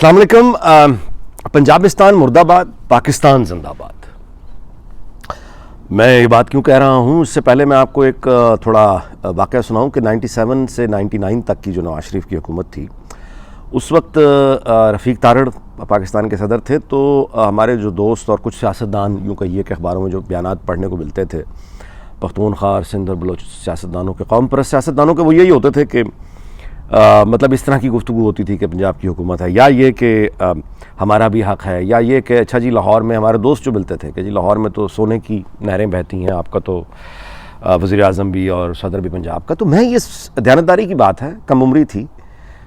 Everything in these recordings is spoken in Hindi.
अस्सलाम वालेकुम। पंजाबिस्तान मुर्दाबाद, पाकिस्तान जिंदाबाद। मैं ये बात क्यों कह रहा हूँ, इससे पहले मैं आपको एक थोड़ा वाक़या सुनाऊँ कि 97 से 99 तक की जो नवाज शरीफ की हुकूमत थी, उस वक्त रफ़ीक तारड़ पाकिस्तान के सदर थे। तो हमारे जो दोस्त और कुछ सियासतदान, यूँ कहिए कि अखबारों में जो बयानात पढ़ने को मिलते थे पख्तूनख्वा और सिंध और बलोच सियासतदानों के, कौम परस्त सियासतदानों के, वो यही होते थे कि मतलब इस तरह की गुफ्तगू होती थी कि पंजाब की हुकूमत है, या ये कि हमारा भी हक़ है, या ये कि अच्छा जी लाहौर में हमारे दोस्त जो मिलते थे कि जी लाहौर में तो सोने की नहरें बहती हैं, आपका तो वज़ीर आज़म भी और सदर भी पंजाब का। तो मैं ये दयानतदारी की बात है, कम उम्री थी,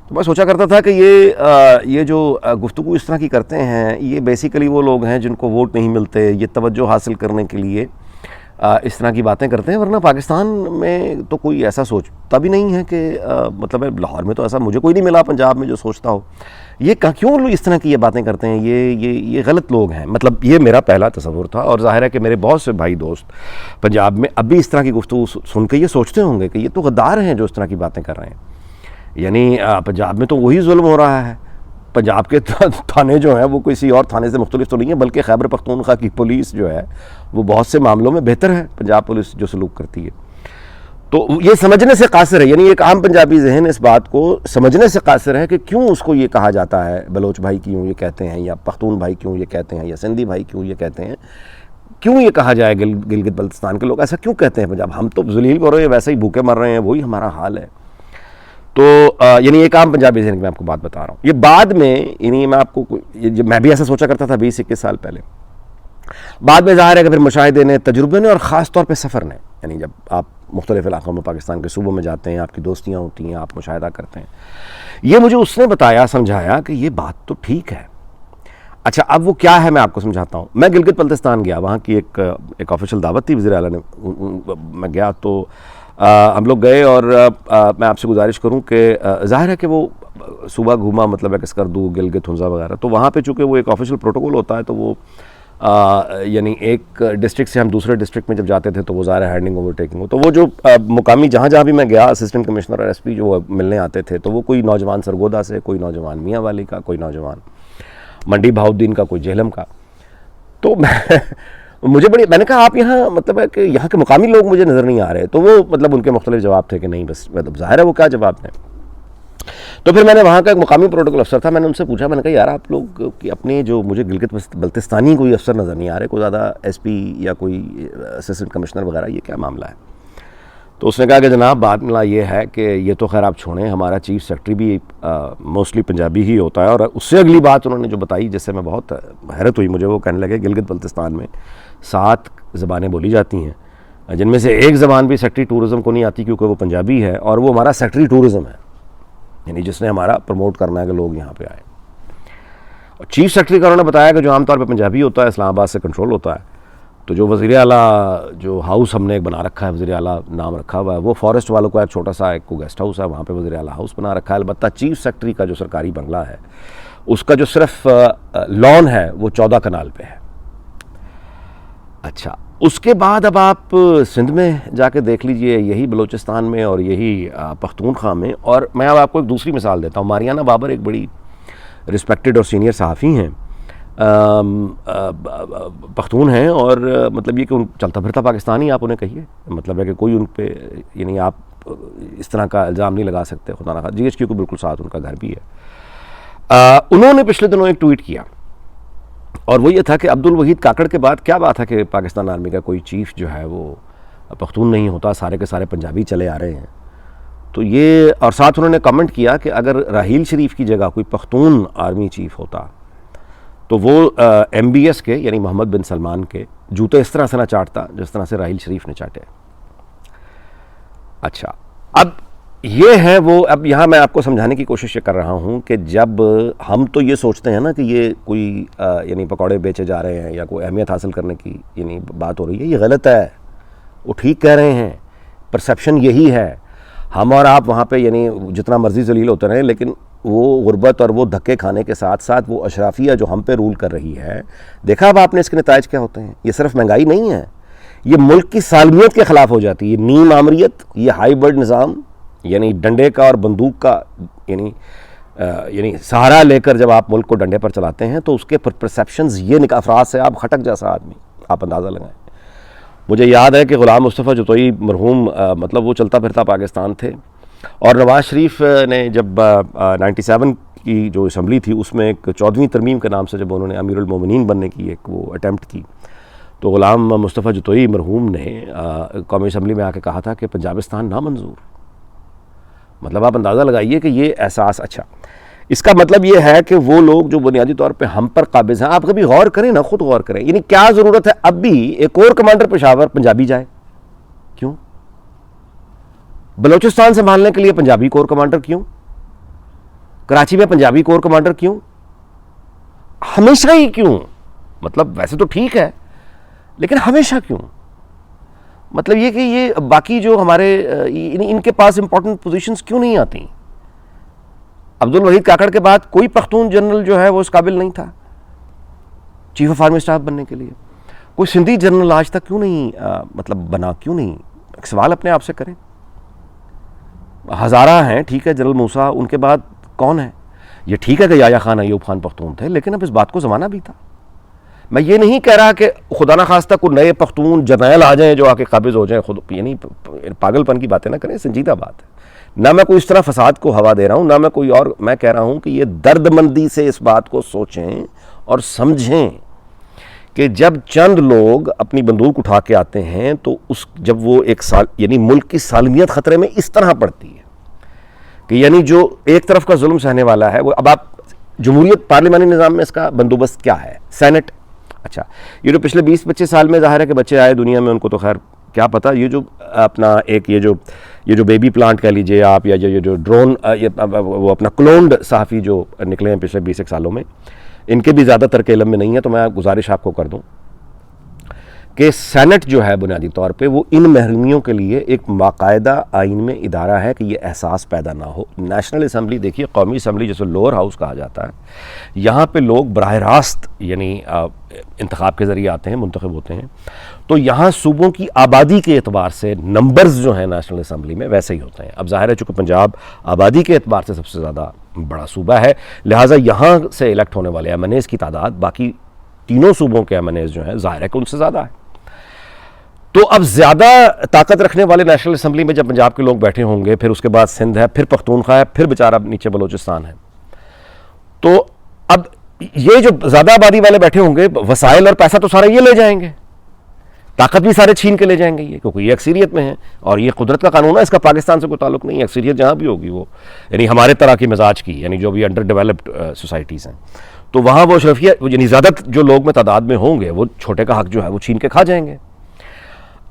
तो मैं सोचा करता था कि ये जो गुफ्तगू इस तरह की करते हैं, ये बेसिकली वो लोग हैं जिनको वोट नहीं मिलते, ये तवज्जो हासिल करने के लिए इस तरह की बातें करते हैं। वरना पाकिस्तान में तो कोई ऐसा सोचता भी नहीं है कि मतलब लाहौर में तो ऐसा मुझे कोई नहीं मिला पंजाब में जो सोचता हो। ये क्यों लोग इस तरह की ये बातें करते हैं, ये गलत लोग हैं। मतलब ये मेरा पहला तसव्वुर था, और ज़ाहिर है कि मेरे बहुत से भाई दोस्त पंजाब में अब भी इस तरह की गुफ्तगू सुन के ये सोचते होंगे कि ये तो गद्दार हैं जो इस तरह की बातें कर रहे हैं। यानी पंजाब में तो वही जुल्म हो रहा है। पंजाब के थाने जो हैं वो किसी और थाने से मुख्तलिफ तो नहीं है, बल्कि खैबर पख्तूनख्वा की पुलिस जो है वो बहुत से मामलों में बेहतर है पंजाब पुलिस जो सलूक करती है। तो ये समझने से कासिर है, यानी एक आम पंजाबी जहन इस बात को समझने से कासिर है कि क्यों उसको ये कहा जाता है, बलोच भाई क्यों ये कहते हैं, या पख्तून भाई क्यों ये कहते हैं, या सिंधी भाई क्यों ये कहते हैं, क्यों ये कहा जाए गिलगित बल्तिस्तान के लोग ऐसा क्यों कहते हैं पंजाब, हम तो जलील हो रहे हैं, वैसे ही भूखे मर रहे हैं, वही हमारा हाल है। तो यानी एक आम पंजाबी जहन की मैं आपको बात बता रहा हूँ। ये बाद में, यानी मैं आपको, मैं भी ऐसा सोचा करता था 20-21 साल पहले। बाद में ज़ाहिर है कि फिर मुशाहिदे ने, तजुर्बे ने, और ख़ास तौर पे सफ़र ने, यानी जब आप मुख्तलिफ़ इलाक़ों में पाकिस्तान के सूबों में जाते हैं, आपकी दोस्तियाँ होती हैं, आप मुशाहिदा करते हैं, ये मुझे उसने बताया, समझाया कि ये बात तो ठीक है। अच्छा, अब वो क्या है मैं आपको समझाता हूँ। मैं गिलगित बल्तिस्तान गया, वहाँ की एक ऑफिशियल दावत थी वज़ीर आला ने, मैं गया तो हम लोग गए, और मैं आपसे गुजारिश करूं कि ज़ाहिर है कि वो सूबा घूमा, मतलब है कि स्कर्दू, गिलगित, हुंज़ा वगैरह, तो वहाँ पे चूँकि वो एक ऑफिशियल प्रोटोकॉल होता है, तो वो यानी एक डिस्ट्रिक्ट से हम दूसरे डिस्ट्रिक्ट में जब जाते थे तो वो ज़ाहिर है हैंडिंग ओवर टेकिंग हो, तो वो जो मुकामी जहाँ भी मैं गया, असिस्टेंट कमिश्नर और एसपी जो मिलने आते थे, तो वो कोई नौजवान सरगोदा से, कोई नौजवान मियाँ वाली का, कोई नौजवान मंडी बहाउद्दीन का, कोई जेहलम का। तो मैंने कहा आप यहाँ, मतलब है कि यहाँ के मुकामी लोग मुझे नज़र नहीं आ रहे। तो वो मतलब उनके मुख्तलिफ जवाब थे कि नहीं, बस मतलब ज़ाहिर है वो क्या जवाब दें। तो फिर मैंने वहाँ का एक मुकामी प्रोटोकॉल अफसर था, मैंने उनसे पूछा, मैंने कहा यार आप लोग कि अपने जो, मुझे गिलगित बल्तिस्तानी कोई अफसर नज़र नहीं आ रहे, कोई ज़्यादा एसपी या कोई असिस्टेंट कमिश्नर वगैरह, ये क्या मामला है। तो उसने कहा कि जनाब बात मिला ये है कि ये तो खैर आप छोड़ें, हमारा चीफ सेक्रेटरी भी मोस्टली पंजाबी ही होता है। और उससे अगली बात उन्होंने जो बताई, जिससे मैं बहुत हैरत हुई मुझे, वो कहने लगे गिलगित बल्तिस्तान में 7 ज़बानें बोली जाती हैं, जिनमें से एक ज़बान भी सेक्रेटरी टूरिज़म को नहीं आती, क्योंकि वो पंजाबी है, और वो हमारा सेक्रेटरी टूरिज़म है, यानी जिसने हमारा प्रमोट करना है कि लोग यहाँ पे आए। और चीफ सेक्रेटरी का उन्होंने बताया कि जो आमतौर पर पंजाबी होता है, इस्लामाबाद से कंट्रोल होता है। तो जो वज़ीर आला, जो हाउस हमने एक बना रखा है, वज़ीर आला नाम रखा हुआ है, वो फॉरेस्ट वालों को एक छोटा सा एक गेस्ट हाउस है, वहाँ पे वज़ीर आला हाउस बना रखा है। अलबत्ता चीफ सेक्रेटरी का जो सरकारी बंगला है, उसका जो सिर्फ लॉन है वो 14 कनाल पे है। अच्छा, उसके बाद अब आप सिंध में जाके देख लीजिए, यही बलूचिस्तान में और यही पख्तूनख्वा में। और मैं अब आपको एक दूसरी मिसाल देता हूँ। मारियाना बाबर एक बड़ी रिस्पेक्टेड और सीनियर सहाफ़ी हैं, पख्तून हैं, और मतलब ये कि उन चलता फिरता पाकिस्तानी आप उन्हें कहिए, मतलब है कि कोई उन पे, यानी आप इस तरह का इल्ज़ाम नहीं लगा सकते, खुदा ना खास्ता। GHQ को बिल्कुल साथ उनका घर भी है। उन्होंने पिछले दिनों एक ट्वीट किया, और वो ये था कि अब्दुल वहीद काकड़ के बाद क्या बात है कि पाकिस्तान आर्मी का कोई चीफ जो है वो पख्तून नहीं होता, सारे के सारे पंजाबी चले आ रहे हैं। तो ये, और साथ उन्होंने कमेंट किया कि अगर राहील शरीफ की जगह कोई पख्तून आर्मी चीफ होता तो वो MBS के, यानी मोहम्मद बिन सलमान के जूते इस तरह से ना चाटता जिस तरह से राहील शरीफ ने चाटे। अच्छा, अब ये है वो, अब यहाँ मैं आपको समझाने की कोशिश कर रहा हूँ कि जब हम तो ये सोचते हैं ना कि ये कोई यानी पकौड़े बेचे जा रहे हैं या कोई अहमियत हासिल करने की यानी बात हो रही है, ये गलत है। वो ठीक कह रहे हैं, परसेप्शन यही है। हम और आप वहाँ पे यानी जितना मर्जी जलील होते रहें, लेकिन वो गुर्बत और वो धक्के खाने के साथ साथ वो अशराफिया जो हम पे रूल कर रही है, देखा अब आपने इसके नताइज क्या होते हैं। ये सिर्फ महंगाई नहीं है, ये मुल्क की सालमियत के ख़िलाफ़ हो जाती है। ये नीम आमरियत, ये हाइब्रिड निज़ाम, यानी डंडे का और बंदूक का, यानी यानी सहारा लेकर जब आप मुल्क को डंडे पर चलाते हैं तो उसके परसेप्शंस ये अफराज से आप खटक जैसा आदमी, आप अंदाज़ा लगाएं। मुझे याद है कि ग़ुलाम मुस्तफ़ा जतोई मरहूम मतलब वो चलता फिरता पाकिस्तान थे, और नवाज़ शरीफ ने जब 97 की जो असम्बली थी उसमें एक 14वीं तरमीम के नाम से जब उन्होंने अमीरुल मोमिनीन बनने की एक वो अटैम्प्ट की, तो ग़ुलाम मुस्तफ़ा जतोई मरहूम ने कौमी असम्बली में आके कहा था कि पंजाबिस्तान नामंजूर। मतलब आप अंदाज़ा लगाइए कि ये एहसास, अच्छा इसका मतलब ये है कि वो लोग जो बुनियादी तौर पे हम पर काबिज़ हैं, आप कभी गौर करें ना, खुद गौर करें, यानी क्या ज़रूरत है अब भी एक और कमांडर पेशावर पंजाबी जाए? क्यों? बलोचिस्तान संभालने के लिए पंजाबी कोर कमांडर क्यों? कराची में पंजाबी कोर कमांडर क्यों? हमेशा ही क्यों? मतलब वैसे तो ठीक है, लेकिन हमेशा क्यों? मतलब ये कि ये बाकी जो हमारे इनके पास इंपॉर्टेंट पोजीशंस क्यों नहीं आती? अब्दुल वहीद काकड़ के बाद कोई पख्तून जनरल जो है वो इस काबिल नहीं था चीफ ऑफ आर्मी स्टाफ बनने के लिए। कोई सिंधी जनरल आज तक क्यों नहीं मतलब बना, क्यों नहीं? एक सवाल अपने आप से करें। हज़ारा हैं, ठीक है, जनरल मूसा, उनके बाद कौन है? ये ठीक है कि याया खान अयूब खान पख्तून थे, लेकिन अब इस बात को ज़माना भी था। मैं ये नहीं कह रहा कि खुदा ना खास्ता कोई नए पख्तून जर्नैल आ जाएं जो आके काबिज हो जाएं, खुद यानी पागलपन की बातें ना करें, संजीदा बात है। ना मैं कोई इस तरह फसाद को हवा दे रहा हूँ, ना मैं कोई और, मैं कह रहा हूँ कि ये दर्दमंदी से इस बात को सोचें और समझें कि जब चंद लोग अपनी बंदूक उठा के आते हैं तो उस जब वो एक साल यानी मुल्क की सालमियत ख़तरे में इस तरह पड़ती है कि यानी जो एक तरफ का जुल्म सहने वाला है वो, अब आप जमहूरियत पार्लिमानी निज़ाम में इसका बंदोबस्त क्या है? सेनेट, अच्छा ये जो पिछले 20-25 साल में ज़ाहिर है कि बच्चे आए दुनिया में, उनको तो खैर क्या पता, ये जो अपना एक ये जो बेबी प्लांट कह लीजिए आप, या ये जो ड्रोन वो अपना क्लोन्ड सहाफ़ी जो निकले हैं पिछले 20 सालों में, इनके भी ज़्यादातर के इल्म में नहीं है। तो मैं गुजारिश आपको कर दूं कि सेनेट जो है बुनियादी तौर पे वो इन महरूमियों के लिए एक बाकायदा आइन में इदारा है कि ये एहसास पैदा ना हो। नेशनल असम्बली देखिए, कौमी असम्बली जिसे लोअर हाउस कहा जाता है, यहाँ पे लोग बराह रास्त यानी इंतखाब के ज़रिए आते हैं, मुंतखब होते हैं। तो यहाँ सूबों की आबादी के एतबार से नंबर्स जो हैं नेशनल असम्बली में वैसे ही होते हैं। अब ज़ाहिर है चूँकि पंजाब आबादी के एतबार से सबसे ज़्यादा बड़ा सूबा है, लिहाजा यहाँ से इलेक्ट होने वाले MNAs की तादाद बाकी तीनों सूबों के MNAs जो हैं ज़ाहिर है कि उनसे ज़्यादा है। तो अब ज़्यादा ताकत रखने वाले नेशनल असम्बली में जब पंजाब के लोग बैठे होंगे, फिर उसके बाद सिंध है, फिर पख्तूनख्वा है, फिर बेचारा नीचे बलोचिस्तान है, तो अब ये जो ज़्यादा आबादी वाले बैठे होंगे, वसाइल और पैसा तो सारा ये ले जाएंगे, ताकत भी सारे छीन के ले जाएंगे ये, क्योंकि ये अक्सरियत में है और ये कुदरत का कानून है, इसका पाकिस्तान से कोई ताल्लुक नहीं है। अक्सरियत जहाँ भी होगी वो यानी हमारे तरह की मिजाज की, यानी जो भी अंडर डेवलप्ड सोसाइटीज़ हैं, तो वहाँ वो अशरफिया यानी ज़्यादा जो लोग में तादाद में होंगे वो छोटे का हक जो है वो छीन के खा जाएंगे।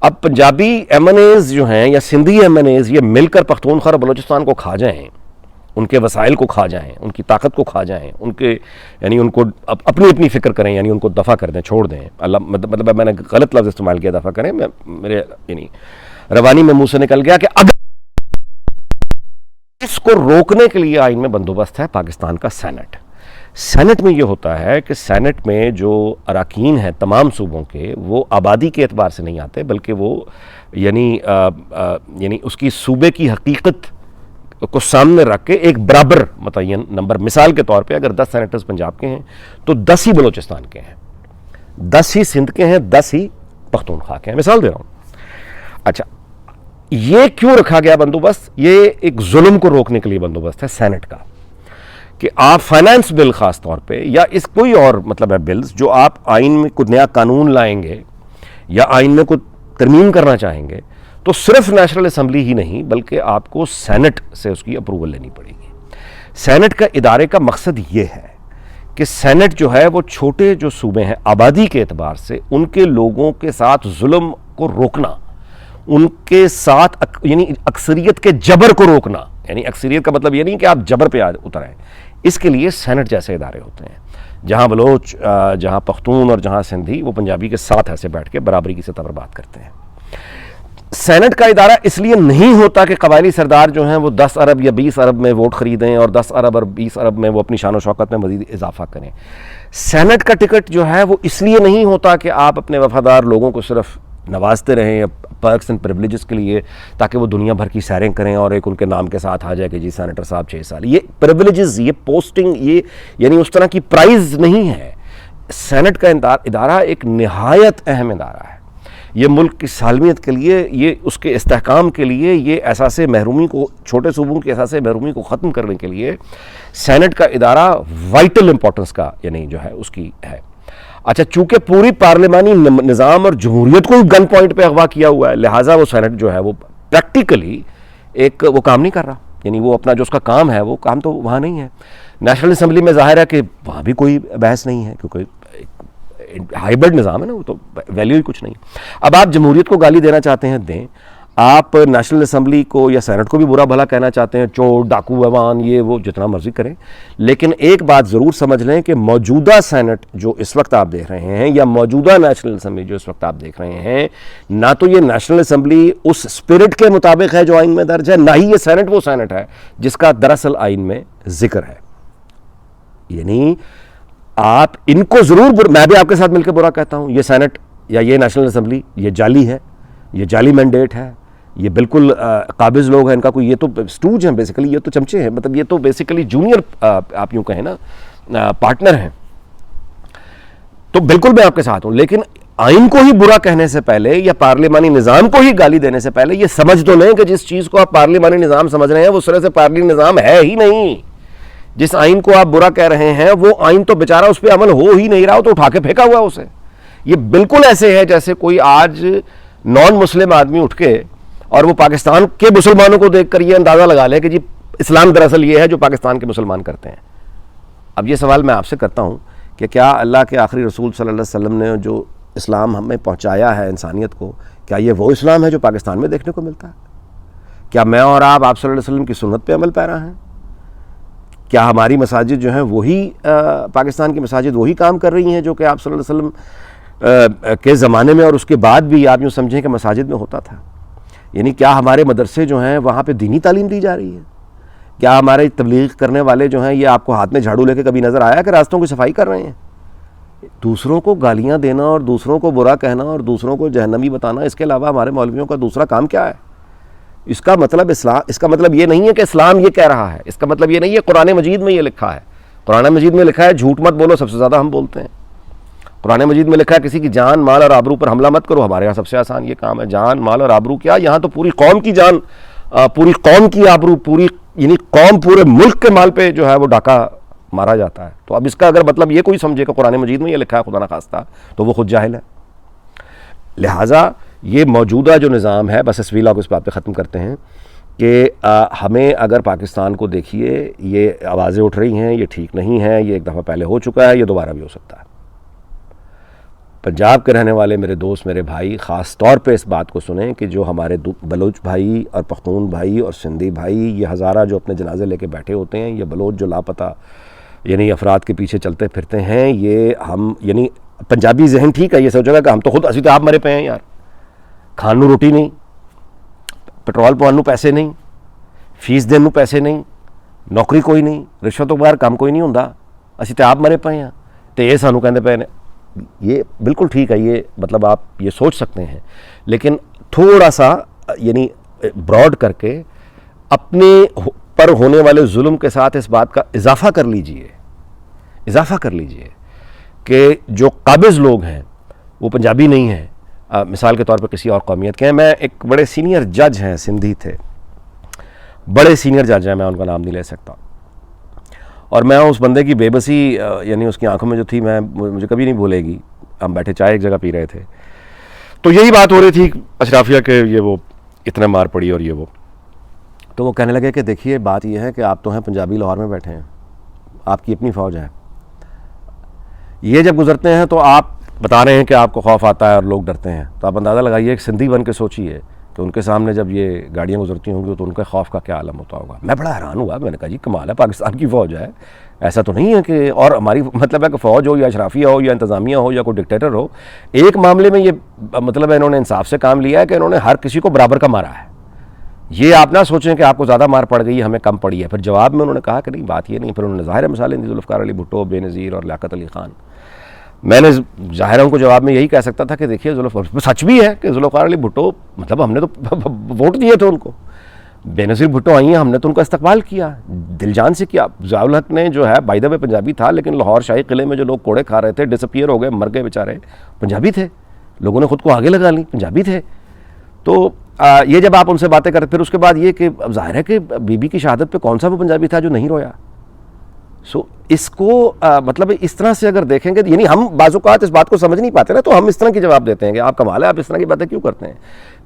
अब पंजाबी MNAs जो हैं या सिंधी MNAs ये मिलकर पख्तूनख्वा और बलोचिस्तान को खा जाएं, उनके वसाइल को खा जाएं, उनकी ताकत को खा जाएं, उनके यानी उनको अपनी अपनी फ़िक्र करें, यानी उनको दफ़ा कर दें, छोड़ दें। अल्लाह मतलब मैंने गलत लफ्ज़ इस्तेमाल किया, दफ़ा करें, मेरे यानी रवानी में मुँह से निकल गया कि अगर इसको रोकने के लिए आइन में बंदोबस्त है पाकिस्तान का सेनेट में ये होता है कि सेनेट में जो अरकान हैं तमाम सूबों के, वो आबादी के एतबार से नहीं आते, बल्कि वो यानी उसकी सूबे की हकीकत को सामने रख के एक बराबर मुतय्यन नंबर, मिसाल के तौर पे अगर 10 सेनेटर्स पंजाब के हैं तो 10 ही बलोचिस्तान के हैं, 10 ही सिंध के हैं, 10 ही पख्तूनख्वा के हैं, मिसाल दे रहा हूँ। अच्छा, ये क्यों रखा गया बंदोबस्त? ये एक जुल्म को रोकने के लिए बंदोबस्त है सेनेट का कि आप फाइनेंस बिल खास तौर पे या इस कोई और मतलब है बिल्स जो आप आइन में कुछ नया कानून लाएंगे या आइन में कुछ तरमीम करना चाहेंगे, तो सिर्फ नेशनल असम्बली ही नहीं बल्कि आपको सेनेट से उसकी अप्रूवल लेनी पड़ेगी। सेनेट का इदारे का मकसद ये है कि सेनेट जो है वो छोटे जो सूबे हैं आबादी के एतबार से उनके लोगों के साथ जुल्म को रोकना, उनके साथ यानी अक्सरियत के जबर को रोकना, यानी अक्सरियत का मतलब ये नहीं कि आप जबर पे उतर आए, इसके लिए सेनेट जैसे इदारे होते हैं जहाँ बलोच, जहाँ पख्तून और जहाँ सिंधी वो पंजाबी के साथ ऐसे बैठ के बराबरी की सतह पर बात करते हैं। सेनेट का इदारा इसलिए नहीं होता कि कबायली सरदार जो हैं वो 10 अरब या 20 अरब में वोट खरीदें और 10 अरब और 20 अरब में वो अपनी शान व शौकत में मज़ीद इजाफा करें। सेनेट का टिकट जो है वो इसलिए नहीं होता कि आप अपने वफादार लोगों को सिर्फ नवाजते रहें, पर्क्स एंड प्रिविलेजेस के लिए, ताकि वो दुनिया भर की सैरें करें और एक उनके नाम के साथ आ जाए कि जी सेनेटर साहब 6 साल। ये प्रिविलेजेस, ये पोस्टिंग, ये यानी उस तरह की प्राइज नहीं है। सेनेट का इदारा एक निहायत अहम इदारा है। ये मुल्क की सालमियत के लिए, ये उसके इस्तेहकाम के लिए, ये एहसास महरूमी को, छोटे सूबों के एहसास महरूमी को ख़त्म करने के लिए सेनेट का इदारा वाइटल इंपॉर्टेंस का यानी जो है उसकी है। अच्छा, चूंकि पूरी पार्लिमानी निज़ाम और जमहूरियत को गन पॉइंट पे अगवा किया हुआ है, लिहाजा वो सेनेट जो है वो प्रैक्टिकली एक वो काम नहीं कर रहा, यानी वो अपना जो उसका काम है वो काम तो वहाँ नहीं है। नेशनल असम्बली में जाहिर है कि वहाँ भी कोई बहस नहीं है, क्योंकि हाइब्रिड निज़ाम है ना, वो तो वैल्यू ही कुछ नहीं। अब आप जमहूरियत को गाली देना चाहते हैं, दें। आप नेशनल असम्बली को या सेनेट को भी बुरा भला कहना चाहते हैं, चोर, डाकू, अवान, ये वो जितना मर्जी करें, लेकिन एक बात ज़रूर समझ लें कि मौजूदा सेनेट जो इस वक्त आप देख रहे हैं या मौजूदा नेशनल असम्बली जो इस वक्त आप देख रहे हैं, ना तो ये नेशनल असम्बली उस स्पिरिट के मुताबिक है जो आइन में दर्ज है, ना ही ये सेनेट वो सेनेट है जिसका दरअसल आइन में जिक्र है। यानी आप इनको ज़रूर, मैं भी आपके साथ मिलकर बुरा कहता हूँ, ये सेनेट या ये नेशनल असम्बली ये जाली है, ये जाली मैंडेट है, ये बिल्कुल काबिज लोग हैं, इनका कोई, ये तो स्टूज हैं बेसिकली, ये तो चमचे हैं, मतलब ये तो बेसिकली जूनियर आप यूँ कहें ना पार्टनर हैं। तो बिल्कुल मैं आपके साथ हूँ, लेकिन आइन को ही बुरा कहने से पहले या पार्लिमानी निज़ाम को ही गाली देने से पहले ये समझ तो लें कि जिस चीज़ को आप पार्लिमानी निज़ाम समझ रहे हैं वो उस तरह से पार्लिमानी निज़ाम है ही नहीं। जिस आइन को आप बुरा कह रहे हैं वो आइन तो बेचारा उस पर अमल हो ही नहीं रहा, हो तो उठा के फेंका हुआ उसे। ये बिल्कुल ऐसे है जैसे कोई आज नॉन मुस्लिम आदमी उठ के और वो पाकिस्तान के मुसलमानों को देखकर ये अंदाज़ा लगा ले कि जी इस्लाम दरअसल ये है जो पाकिस्तान के मुसलमान करते हैं। अब ये सवाल मैं आपसे करता हूँ कि क्या अल्लाह के आखिरी रसूल सल्लल्लाहु अलैहि वसल्लम ने जो इस्लाम हमें पहुँचाया है इंसानियत को, क्या ये वो इस्लाम है जो पाकिस्तान में देखने को मिलता है? क्या मैं और आप सल्लल्लाहु अलैहि वसल्लम की सुन्नत पर अमल पैरा हैं? क्या हमारी मसाजिद जो हैं वही पाकिस्तान की मसाजिद वही काम कर रही हैं जो कि आप सल्लल्लाहु अलैहि वसल्लम के ज़माने में और उसके बाद भी आप यूँ समझें कि मसाजिद में होता था? यानी क्या हमारे मदरसे जो हैं वहाँ पे दीनी तालीम दी जा रही है? क्या हमारे तबलीग करने वाले जो हैं ये आपको हाथ में झाड़ू लेके कभी नज़र आया कि रास्तों की सफाई कर रहे हैं? दूसरों को गालियाँ देना और दूसरों को बुरा कहना और दूसरों को जहन्नमी बताना, इसके अलावा हमारे मौलवियों का दूसरा काम क्या है? इसका मतलब ये नहीं है कि इस्लाम ये कह रहा है, इसका मतलब ये नहीं है कुरान मजीद में ये लिखा है। कुरान मजीद में लिखा है झूठ मत बोलो, सबसे ज़्यादा हम बोलते हैं। कुरान मजीद में लिखा है किसी की जान, माल और आबरू पर हमला मत करो। हमारे यहाँ सबसे आसान ये काम है, जान, माल और आबरू क्या, यहाँ तो पूरी कौम की जान, पूरी कौम की आबरू, पूरी यानी कौम, पूरे मुल्क के माल पे जो है वो डाका मारा जाता है। तो अब इसका अगर मतलब ये कोई समझे कि कुरान मजीद में ये लिखा है खुदा न खास्ता, तो वो खुद जाहिल है। लिहाजा ये मौजूदा जो निज़ाम है, बस इस वीला को इस बात पे ख़त्म करते हैं कि हमें अगर पाकिस्तान को देखिए, ये आवाज़ें उठ रही हैं, ये ठीक नहीं है, ये एक दफ़ा पहले हो चुका है, ये दोबारा भी हो सकता है। पंजाब के रहने वाले मेरे दोस्त, मेरे भाई, ख़ास तौर पे इस बात को सुने कि जो हमारे बलोच भाई और पख्तून भाई और सिंधी भाई, ये हज़ारा जो अपने जनाजे लेके बैठे होते हैं, ये बलोच जो लापता यानी अफराद के पीछे चलते फिरते हैं, ये हम यानी पंजाबी जहन ठीक है, ये सोचेगा कि हम तो खुद असी तो आप मरे पे हैं यार, खानू रोटी नहीं, पेट्रोल पवानू पैसे नहीं, फीस देनू पैसे नहीं, नौकरी कोई नहीं, रिश्वत तो बगैर काम कोई नहीं होंदा, असी तो आप मरे पे हैं तो ये सानू कहते पे ने। ये बिल्कुल ठीक है, ये मतलब आप ये सोच सकते हैं, लेकिन थोड़ा सा यानी ब्रॉड करके अपने पर होने वाले जुल्म के साथ इस बात का इजाफा कर लीजिए कि जो काबिज लोग हैं वो पंजाबी नहीं हैं, मिसाल के तौर पर किसी और कौमियत के हैं। मैं एक बड़े सीनियर जज हैं, सिंधी थे, बड़े सीनियर जज हैं, मैं उनका नाम नहीं ले सकता, और मैं उस बंदे की बेबसी यानी उसकी आंखों में जो थी मुझे कभी नहीं भूलेगी। हम बैठे चाय एक जगह पी रहे थे, तो यही बात हो रही थी अशराफिया के, ये वो इतने मार पड़ी और ये वो, तो वो कहने लगे कि देखिए बात ये है कि आप तो हैं पंजाबी, लाहौर में बैठे हैं, आपकी अपनी फ़ौज है, ये जब गुजरते हैं तो आप बता रहे हैं कि आपको खौफ आता है और लोग डरते हैं, तो आप अंदाज़ा लगाइए, एक सिंधी बन के सोचिए कि उनके सामने जब ये गाड़ियाँ गुजरती होंगी तो उनके खौफ का क्या आलम होता होगा। मैं बड़ा हैरान हुआ, मैंने कहा जी कमाल है, पाकिस्तान की फ़ौज है, ऐसा तो नहीं है कि, और हमारी मतलब है कि फ़ौज हो या अशराफिया हो या इंतज़ामिया हो या कोई डिक्टेटर हो, एक मामले में ये मतलब है इन्होंने इंसाफ से काम लिया है कि इन्होंने हर किसी को बराबर का मारा है। ये आप ना सोचें कि आपको ज़्यादा मार पड़ गई है, हमें कम पड़ी है। फिर जवाब में उन्होंने कहा कि नहीं बात ये नहीं, फिर उन्होंने ज़ाहिर मिसालें दी, जुल्फ़िकार अली भुट्टो, बेनज़ीर और लियाकत अली ख़ान। मैंने ज़ाहिर है उनको जवाब में यही कह सकता था कि देखिए जुल्फ़िकार, सच भी है कि जुल्फ़िकार अली भुट्टो, मतलब हमने तो वोट दिए थे उनको, बेनज़ीर भुट्टो आई हैं, हमने तो उनका इस्तकबाल किया, दिलजान से किया। ज़ियाउल हक ने जो है बाय द वे पंजाबी था, लेकिन लाहौर शाही किले में जो लोग कोड़े खा रहे थे, डिसअपीयर हो गए, मर गए बेचारे, पंजाबी थे, लोगों ने खुद को आगे लगा ली, पंजाबी थे। तो ये जब आप उनसे बातें करते, फिर उसके बाद ये कि ज़ाहिर है कि बीबी की शहादत पे कौन सा वो पंजाबी था जो नहीं रोया। सो इसको मतलब इस तरह से अगर देखेंगे, यानी हम बाज़-औक़ात इस बात को समझ नहीं पाते ना, तो हम इस तरह की जवाब देते हैं कि आप कमाल है, आप इस तरह की बातें क्यों करते हैं।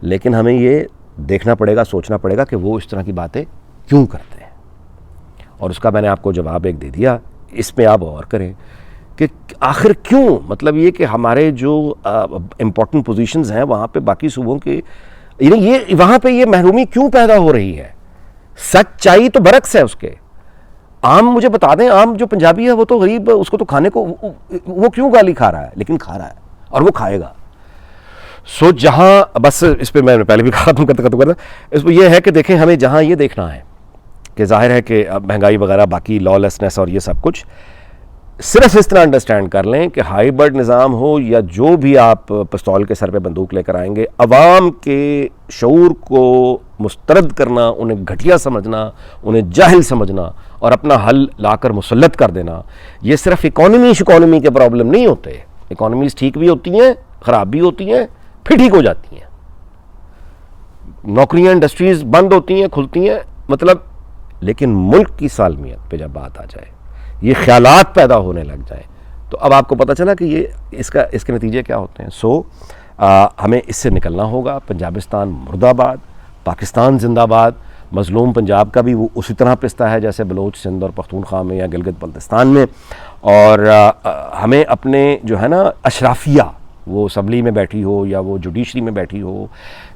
लेकिन हमें ये देखना पड़ेगा, सोचना पड़ेगा कि वो इस तरह की बातें क्यों करते हैं, और उसका मैंने आपको जवाब एक दे दिया। इसमें आप गौर करें कि आखिर क्यों, मतलब ये कि हमारे जो इम्पोर्टेंट पोजीशंस हैं वहाँ पे बाकी सूबों के, यानी ये वहाँ पे ये महरूमी क्यों पैदा हो रही है। सच्चाई तो बरक्स है उसके। आम मुझे बता दें, आम जो पंजाबी है वो तो गरीब, उसको तो खाने को वो क्यों गाली खा रहा है, लेकिन खा रहा है और वो खाएगा। सो जहाँ, बस इस पर मैंने पहले भी कहा, तुम करता इस पर यह है कि देखें, हमें जहाँ ये देखना है कि जाहिर है कि महंगाई वगैरह, बाकी लॉलेसनेस और ये सब कुछ, सिर्फ इस तरह अंडरस्टैंड कर लें कि हाइब्रिड निज़ाम हो या जो भी आप पिस्तौल के सर पे बंदूक लेकर आएंगे, अवाम के शऊर को मुस्तरद करना, उन्हें घटिया समझना, उन्हें जाहिल समझना और अपना हल लाकर मुसल्लत कर देना, ये सिर्फ इकॉनमी के प्रॉब्लम नहीं होते। इकॉनमीज ठीक भी होती हैं, ख़राब भी होती हैं, फिर ठीक हो जाती हैं। नौकरियां, इंडस्ट्रीज बंद होती हैं, खुलती हैं, मतलब, लेकिन मुल्क की सालमियत पे जब बात आ जाए, ये ख्यालात पैदा होने लग जाए, तो अब आपको पता चला कि ये इसके नतीजे क्या होते हैं। सो हमें इससे निकलना होगा। पंजाबिस्तान मुर्दाबाद, पाकिस्तान जिंदाबाद। मजलूम पंजाब का भी वो उसी तरह पिसता है जैसे बलोच, सिंध और पख्तूनख्वा में या गिलगित बल्तिस्तान में। और हमें अपने जो है ना अशराफिया, वो असम्बली में बैठी हो या वो जुडिशरी में बैठी हो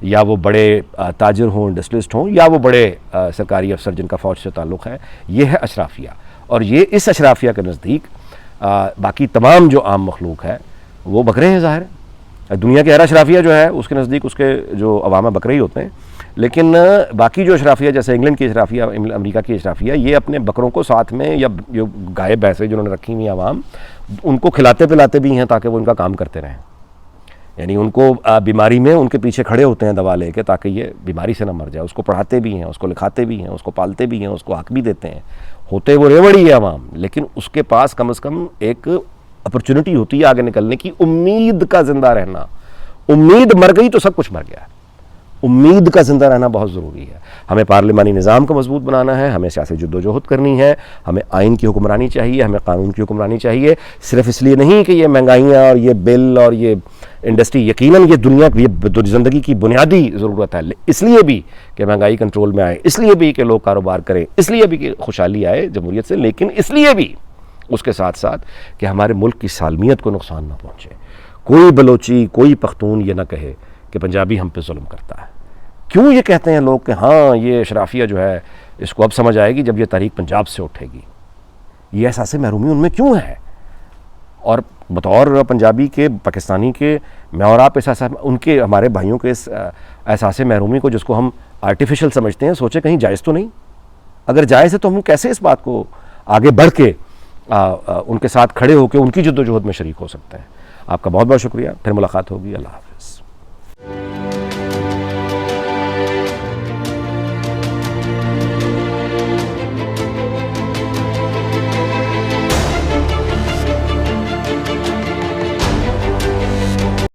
या वो बड़े ताजिर हों, इंडस्ट्रियलिस्ट हों, या वो बड़े सरकारी अफसर जिनका फ़ौज से ताल्लुक़ है, ये है अशराफिया। और ये इस अशराफिया के नज़दीक बाकी तमाम जो आम मखलूक है वो बकरे हैं। ज़ाहिर है दुनिया के हर अशराफिया जो है उसके नज़दीक उसके जो अवाम बकरे ही होते हैं, लेकिन बाकी जो अशराफिया, जैसे इंग्लैंड की अशराफिया, अमेरिका की अशराफिया, ये अपने बकरों को साथ में, या जो गाय भैंसें जिन्होंने रखी हुई अवाम, उनको खिलाते पिलाते भी हैं ताकि वो उनका काम करते रहें। यानी उनको बीमारी में उनके पीछे खड़े होते हैं दवा लेके ताकि ये बीमारी से ना मर जाए। उसको पढ़ाते भी हैं, उसको लिखाते भी हैं, उसको पालते भी हैं, उसको हक भी देते हैं। होते वो रेवड़ी है अवाम, लेकिन उसके पास कम से कम एक अपॉर्चुनिटी होती है आगे निकलने की, उम्मीद का जिंदा रहना। उम्मीद मर गई तो सब कुछ मर गया। उम्मीद का जिंदा रहना बहुत ज़रूरी है। हमें पार्लिमानी निज़ाम को मजबूत बनाना है, हमें सियासी जद्दोजहद करनी है, हमें आइन की हुक्मरानी चाहिए, हमें कानून की हुक्मरानी चाहिए। सिर्फ इसलिए नहीं कि ये महंगाइयाँ और ये बिल और ये इंडस्ट्री, यकीनन ये दुनिया की ज़िंदगी की बुनियादी ज़रूरत है, इसलिए भी कि महंगाई कंट्रोल में आए, इसलिए भी कि लोग कारोबार करें, इसलिए भी कि खुशहाली आए जमहूरियत से, लेकिन इसलिए भी उसके साथ साथ कि हमारे मुल्क की सालमियत को नुकसान ना पहुँचे। कोई बलोची, कोई पख्तून ये ना कहे कि पंजाबी हम पे जुल्म करता है। क्यों ये कहते हैं लोग कि हाँ ये अशराफिया जो है इसको अब समझ आएगी जब ये तहरीक पंजाब से उठेगी। ये एहसास महरूमी उनमें क्यों है? और बतौर पंजाबी के, पाकिस्तानी के, मैं और आप एहसास, उनके, हमारे भाइयों के इस एहसास महरूमी को जिसको हम आर्टिफिशियल समझते हैं, सोचे कहीं जायज़ तो नहीं? अगर जायज़ है तो हम कैसे इस बात को आगे बढ़ के उनके साथ खड़े होकर उनकी जद्दोजहद में शरीक हो सकते हैं। आपका बहुत बहुत शुक्रिया। फिर मुलाकात होगी। अल्लाह हाफ़िज़।